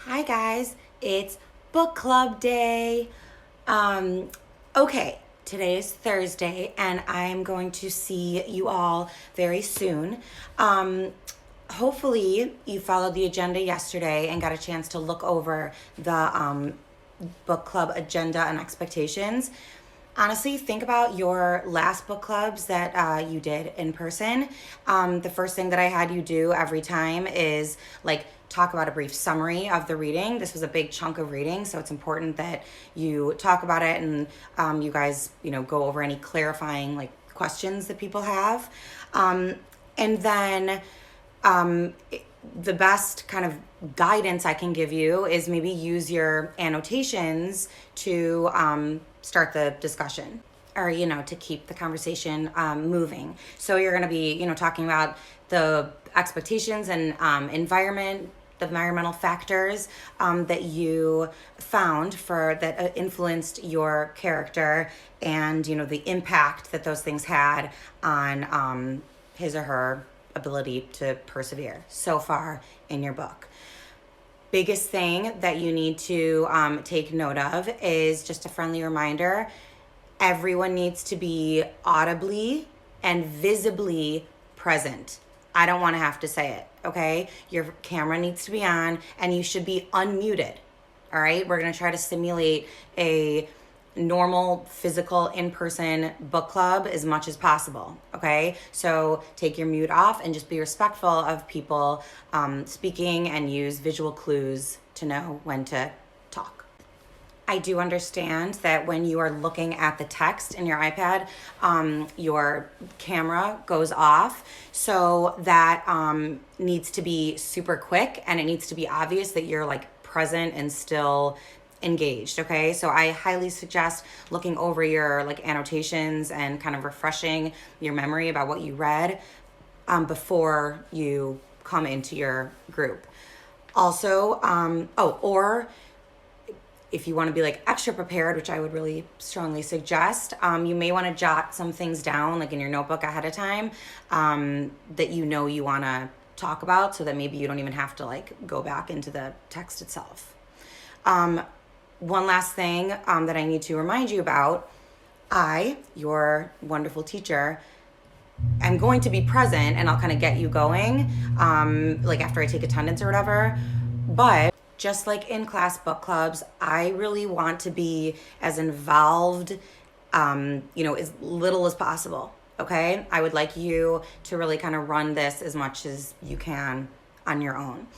Hi guys, it's book club day. Okay, today is Thursday and I'm going to see you all very soon. Hopefully you followed the agenda yesterday and got a chance to look over the book club agenda and expectations. Honestly, think about your last book clubs that you did in person. The first thing that I had you do every time is like talk about a brief summary of the reading. This was a big chunk of reading, so it's important that you talk about it and you guys, go over any clarifying like questions that people have. And then the best kind of guidance I can give you is maybe use your annotations to start the discussion or, to keep the conversation moving. So you're going to be, talking about the expectations and the environmental factors that you found that influenced your character and, the impact that those things had on his or her ability to persevere so far in your book. Biggest thing that you need to take note of is just a friendly reminder. Everyone needs to be audibly and visibly present. I don't want to have to say it, okay? Your camera needs to be on and you should be unmuted, all right? We're going to try to simulate a normal physical in-person book club as much as possible, okay? So take your mute off and just be respectful of people speaking and use visual clues to know when to talk. I do understand that when you are looking at the text in your iPad, your camera goes off. So that needs to be super quick and it needs to be obvious that you're like present and still engaged, okay? So I highly suggest looking over your like annotations and kind of refreshing your memory about what you read before you come into your group. Also, or if you want to be like extra prepared, which I would really strongly suggest, you may want to jot some things down like in your notebook ahead of time that you want to talk about so that maybe you don't even have to like go back into the text itself. One last thing that I need to remind you about, your wonderful teacher, I'm going to be present and I'll kind of get you going like after I take attendance or whatever. But just like in class book clubs, I really want to be as involved, as little as possible, okay? I would like you to really kind of run this as much as you can on your own.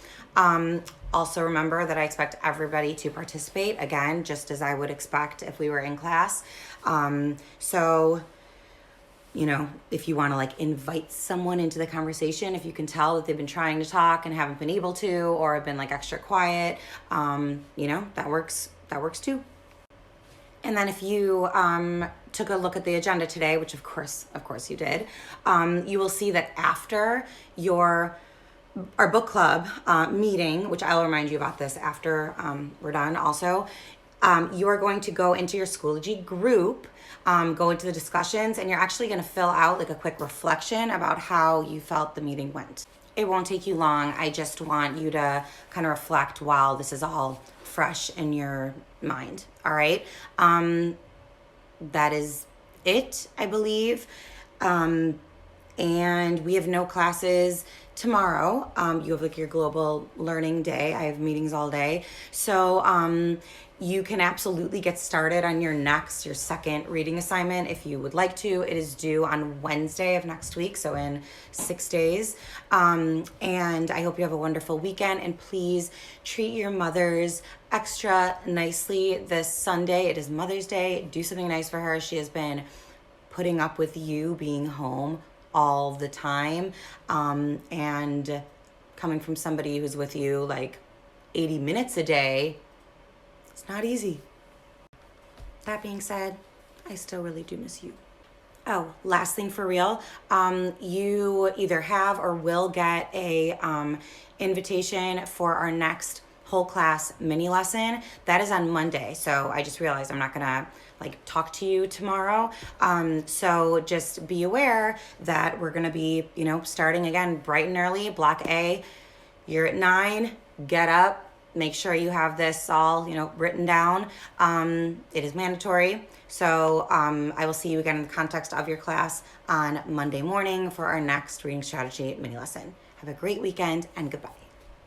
Also remember that I expect everybody to participate, again, just as I would expect if we were in class. So, if you want to like invite someone into the conversation, if you can tell that they've been trying to talk and haven't been able to, or have been like extra quiet, that works too. And then if you took a look at the agenda today, which of course you did, you will see that after our book club meeting, which I'll remind you about this after we're done also, you are going to go into your Schoology group, go into the discussions, and you're actually going to fill out like a quick reflection about how you felt the meeting went. It won't take you long. I just want you to kind of reflect while this is all fresh in your mind. All right. That is it, I believe. And we have no classes tomorrow. You have like your global learning day. I have meetings all day. So you can absolutely get started on your second reading assignment if you would like to. It is due on Wednesday of next week, so in 6 days. And I hope you have a wonderful weekend. And please treat your mothers extra nicely this Sunday. It is Mother's Day. Do something nice for her. She has been putting up with you being home all the time, and coming from somebody who's with you like 80 minutes a day, it's not easy. That being said, I still really do miss you. Oh, last thing for real, you either have or will get a invitation for our next whole class mini lesson. That is on Monday. So I just realized I'm not gonna like talk to you tomorrow. So just be aware that we're gonna be, starting again bright and early. Block A, you're at 9, get up, make sure you have this all, written down. It is mandatory. So I will see you again in the context of your class on Monday morning for our next reading strategy mini lesson. Have a great weekend and goodbye.